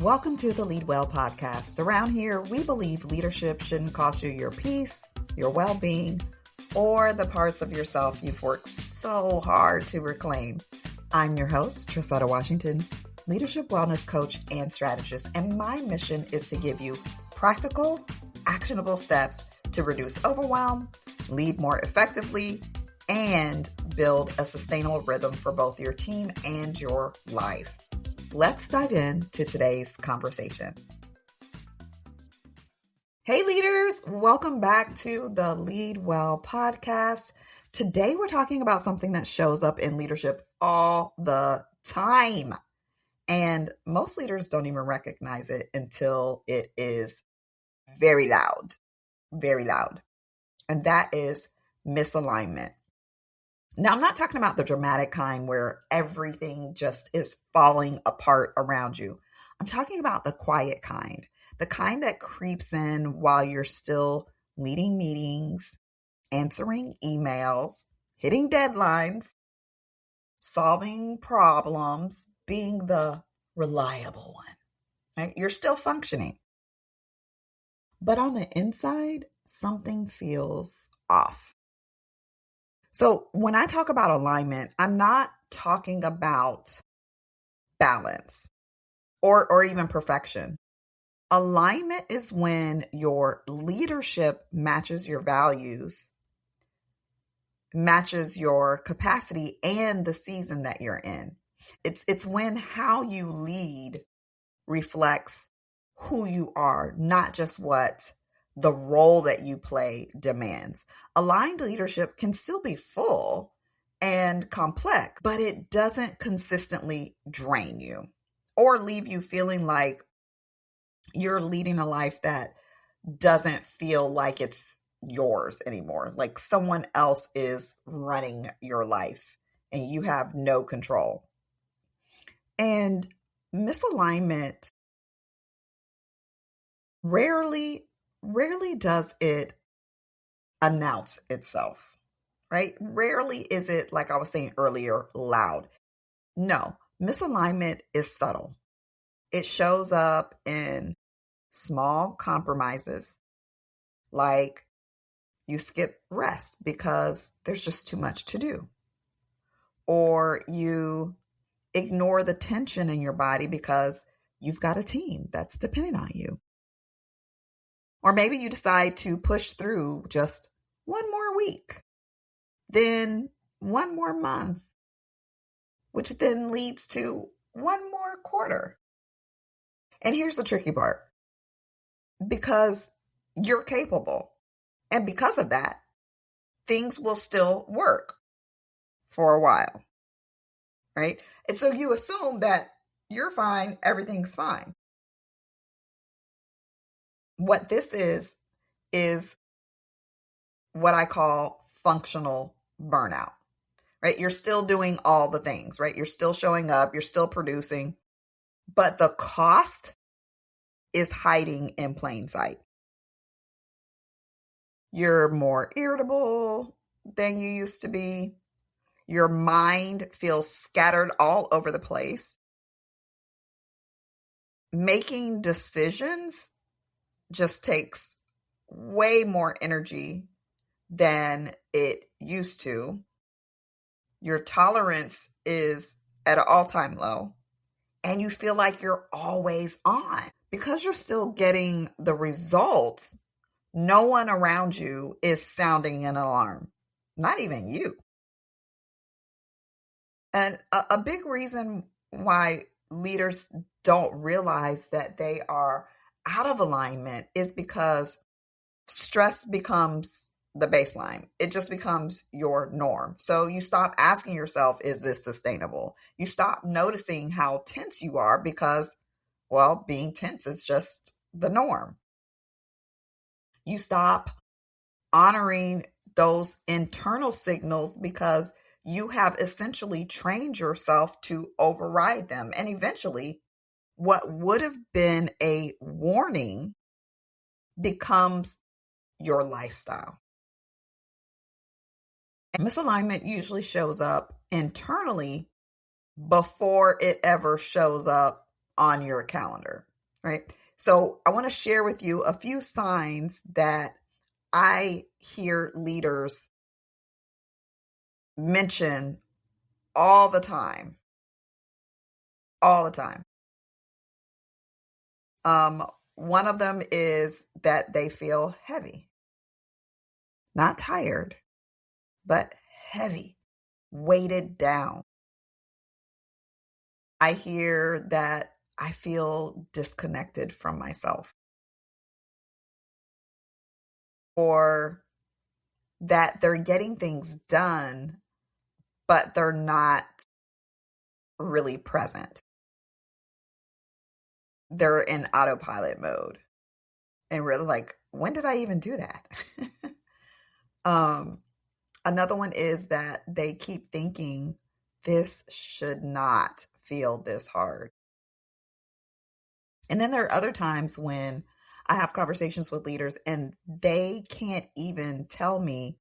Welcome to the Lead Well podcast. Around here, we believe leadership shouldn't cost you your peace, your well-being, or the parts of yourself you've worked so hard to reclaim. I'm your host, Trasetta Washington, leadership wellness coach and strategist, and my mission is to give you practical, actionable steps to reduce overwhelm, lead more effectively, and build a sustainable rhythm for both your team and your life. Let's dive into today's conversation. Hey leaders, welcome back to the Lead Well podcast. Today we're talking about something that shows up in leadership all the time. And most leaders don't even recognize it until it is very loud, very loud. And that is misalignment. Now, I'm not talking about the dramatic kind where everything just is falling apart around you. I'm talking about the quiet kind, the kind that creeps in while you're still leading meetings, answering emails, hitting deadlines, solving problems, being the reliable one. Right? You're still functioning. But on the inside, something feels off. So when I talk about alignment, I'm not talking about balance or even perfection. Alignment is when your leadership matches your values, matches your capacity and the season that you're in. It's when how you lead reflects who you are, not just what the role that you play demands. Aligned leadership can still be full and complex, but it doesn't consistently drain you or leave you feeling like you're leading a life that doesn't feel like it's yours anymore, like someone else is running your life and you have no control. And misalignment rarely does it announce itself, right? Rarely is it, like I was saying earlier, loud. No, misalignment is subtle. It shows up in small compromises, like you skip rest because there's just too much to do, or you ignore the tension in your body because you've got a team that's dependent on you. Or maybe you decide to push through just one more week, then one more month, which then leads to one more quarter. And here's the tricky part. Because you're capable, and because of that, things will still work for a while, right? And so you assume that you're fine, everything's fine. What this is what I call functional burnout, right? You're still doing all the things, right? You're still showing up, you're still producing, but the cost is hiding in plain sight. You're more irritable than you used to be. Your mind feels scattered all over the place. Making decisions just takes way more energy than it used to. Your tolerance is at an all-time low, and you feel like you're always on. Because you're still getting the results, no one around you is sounding an alarm, not even you. And a big reason why leaders don't realize that they are out of alignment is because stress becomes the baseline. It just becomes your norm. So you stop asking yourself, is this sustainable? You stop noticing how tense you are because, well, being tense is just the norm. You stop honoring those internal signals because you have essentially trained yourself to override them. And eventually, what would have been a warning becomes your lifestyle. And misalignment usually shows up internally before it ever shows up on your calendar. right? So I want to share with you a few signs that I hear leaders mention all the time, all the time. One of them is that they feel heavy, not tired, but heavy, weighted down. I hear that I feel disconnected from myself, or that they're getting things done, but they're not really present. They're in autopilot mode and really like, when did I even do that? um, Another one is that they keep thinking this should not feel this hard. And then there are other times when I have conversations with leaders and they can't even tell me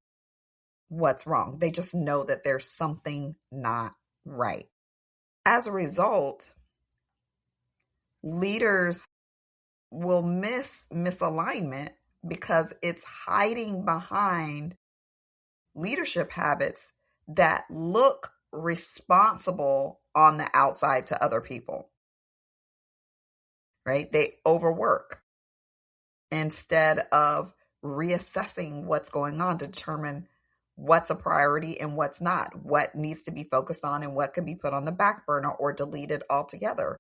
what's wrong. They just know that there's something not right. As a result, leaders will miss misalignment because it's hiding behind leadership habits that look responsible on the outside to other people, right? They overwork instead of reassessing what's going on to determine what's a priority and what's not, what needs to be focused on and what can be put on the back burner or deleted altogether.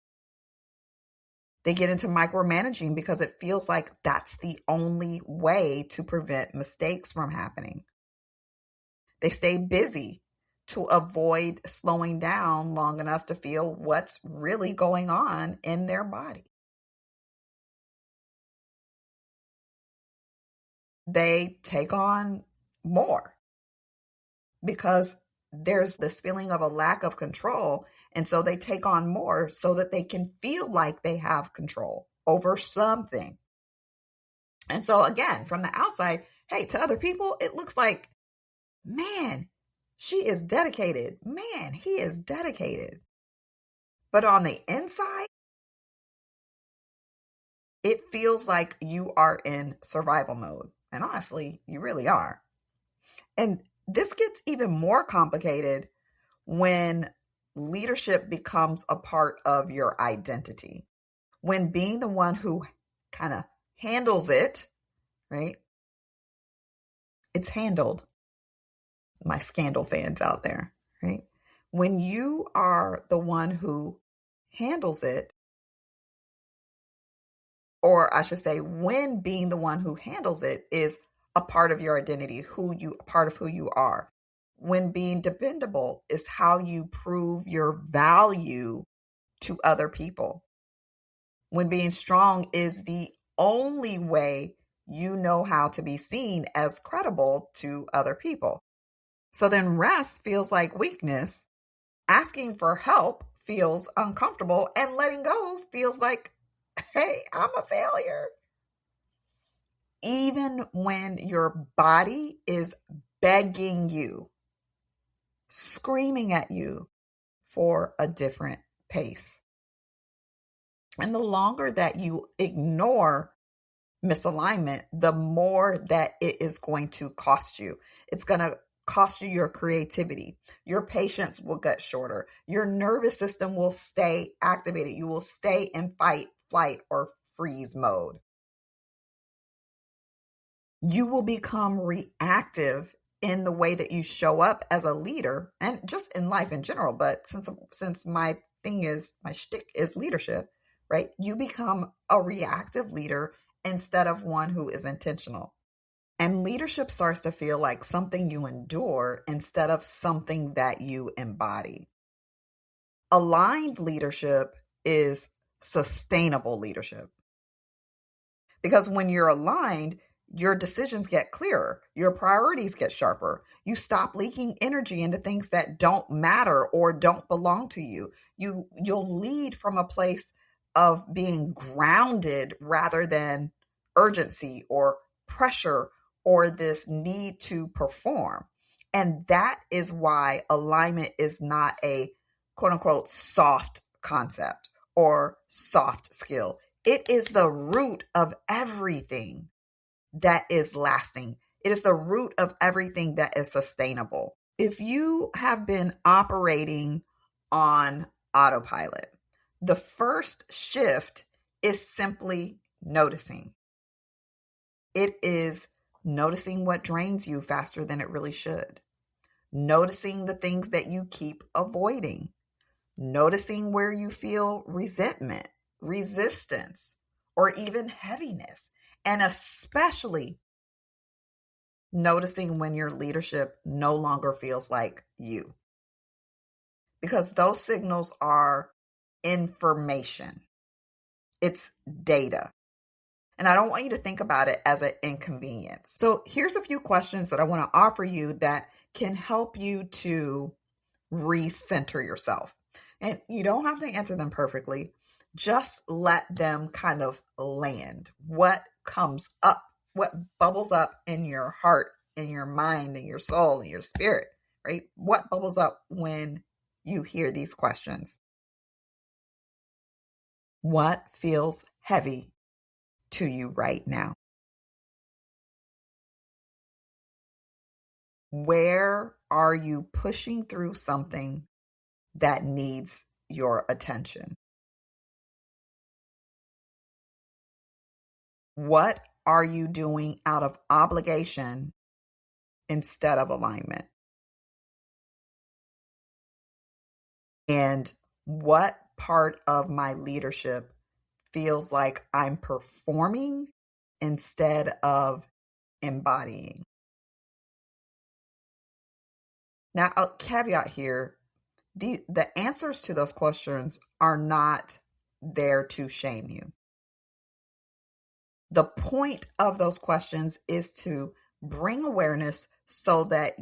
They get into micromanaging because it feels like that's the only way to prevent mistakes from happening. They stay busy to avoid slowing down long enough to feel what's really going on in their body. They take on more because there's this feeling of a lack of control. And so they take on more so that they can feel like they have control over something. And so, again, from the outside, hey, to other people, it looks like, man, she is dedicated. Man, he is dedicated. But on the inside, it feels like you are in survival mode. And honestly, you really are. And this gets even more complicated when leadership becomes a part of your identity. When being the one who kind of handles it, right? It's handled. My scandal fans out there, right? When you are the one who handles it, or I should say, when being the one who handles it is a part of your identity, part of who you are. When being dependable is how you prove your value to other people. When being strong is the only way you know how to be seen as credible to other people. So then rest feels like weakness, asking for help feels uncomfortable, and letting go feels like, hey, I'm a failure. Even when your body is begging you, screaming at you for a different pace. And the longer that you ignore misalignment, the more that it is going to cost you. It's going to cost you your creativity. Your patience will get shorter. Your nervous system will stay activated. You will stay in fight, flight, or freeze mode. You will become reactive in the way that you show up as a leader and just in life in general. But since my shtick is leadership, right? You become a reactive leader instead of one who is intentional. And leadership starts to feel like something you endure instead of something that you embody. Aligned leadership is sustainable leadership. Because when you're aligned, your decisions get clearer, your priorities get sharper. You stop leaking energy into things that don't matter or don't belong to you. You'll lead from a place of being grounded rather than urgency or pressure or this need to perform. And that is why alignment is not a quote unquote soft concept or soft skill. It is the root of everything that is lasting. It is the root of everything that is sustainable. If you have been operating on autopilot, the first shift is simply noticing. It is noticing what drains you faster than it really should. Noticing the things that you keep avoiding. Noticing where you feel resentment, resistance, or even heaviness. And especially noticing when your leadership no longer feels like you. Because those signals are information. It's data. And I don't want you to think about it as an inconvenience. So here's a few questions that I want to offer you that can help you to recenter yourself. And you don't have to answer them perfectly. Just let them kind of land. What comes up, what bubbles up in your heart, in your mind, in your soul, in your spirit, right? What bubbles up when you hear these questions? What feels heavy to you right now? Where are you pushing through something that needs your attention? What are you doing out of obligation instead of alignment? And what part of my leadership feels like I'm performing instead of embodying? Now, a caveat here, the answers to those questions are not there to shame you. The point of those questions is to bring awareness so that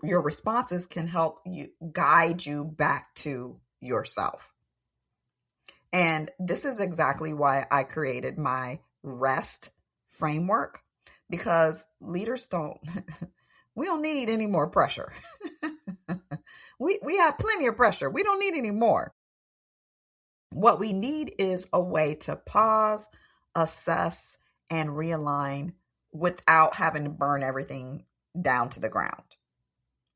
your responses can help you guide you back to yourself. And this is exactly why I created my REST framework, because leaders we don't need any more pressure. We have plenty of pressure. We don't need any more. What we need is a way to pause, assess, and realign without having to burn everything down to the ground,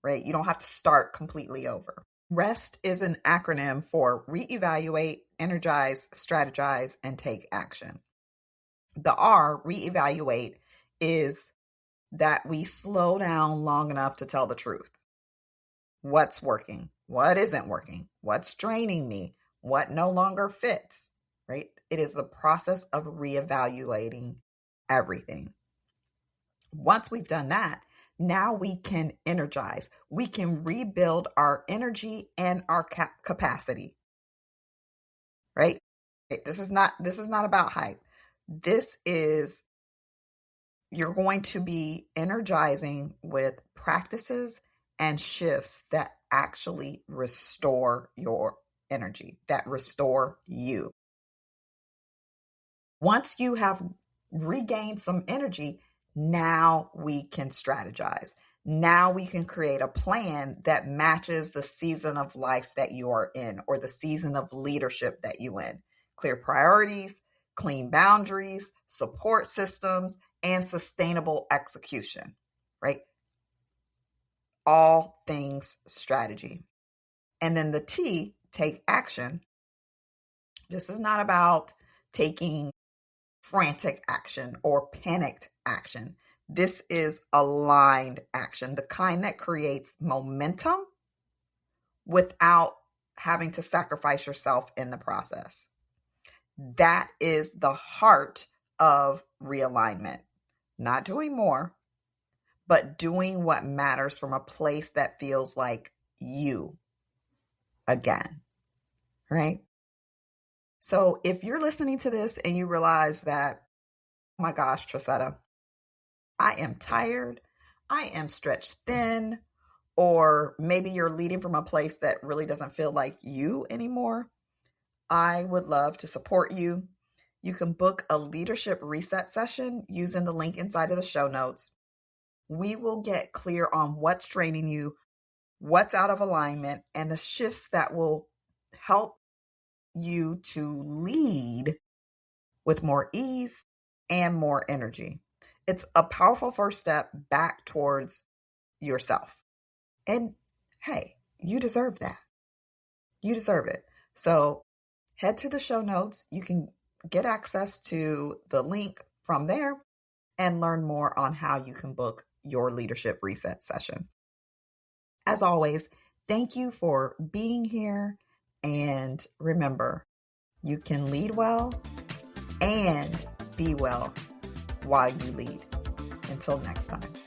right? You don't have to start completely over. REST is an acronym for reevaluate, energize, strategize, and take action. The R, reevaluate, is that we slow down long enough to tell the truth. What's working? What isn't working? What's draining me? What no longer fits, right? It is the process of reevaluating everything. Once we've done that, now we can energize. We can rebuild our energy and our capacity, right? This is not about hype. You're going to be energizing with practices and shifts that actually restore your energy, that restore you. Once you have regained some energy, now we can strategize. Now we can create a plan that matches the season of life that you are in, or the season of leadership that you're in. Clear priorities, clean boundaries, support systems, and sustainable execution, right? All things strategy. And then the T, take action. This is not about taking frantic action or panicked action. This is aligned action, the kind that creates momentum without having to sacrifice yourself in the process. That is the heart of realignment. Not doing more, but doing what matters from a place that feels like you again, right? So if you're listening to this and you realize that, oh my gosh, Trasetta, I am tired, I am stretched thin, or maybe you're leading from a place that really doesn't feel like you anymore, I would love to support you. You can book a leadership reset session using the link inside of the show notes. We will get clear on what's draining you, what's out of alignment, and the shifts that will help you to lead with more ease and more energy. It's a powerful first step back towards yourself. And hey, you deserve that. You deserve it. So head to the show notes. You can get access to the link from there and learn more on how you can book your leadership reset session. As always, thank you for being here. And remember, you can lead well and be well while you lead. Until next time.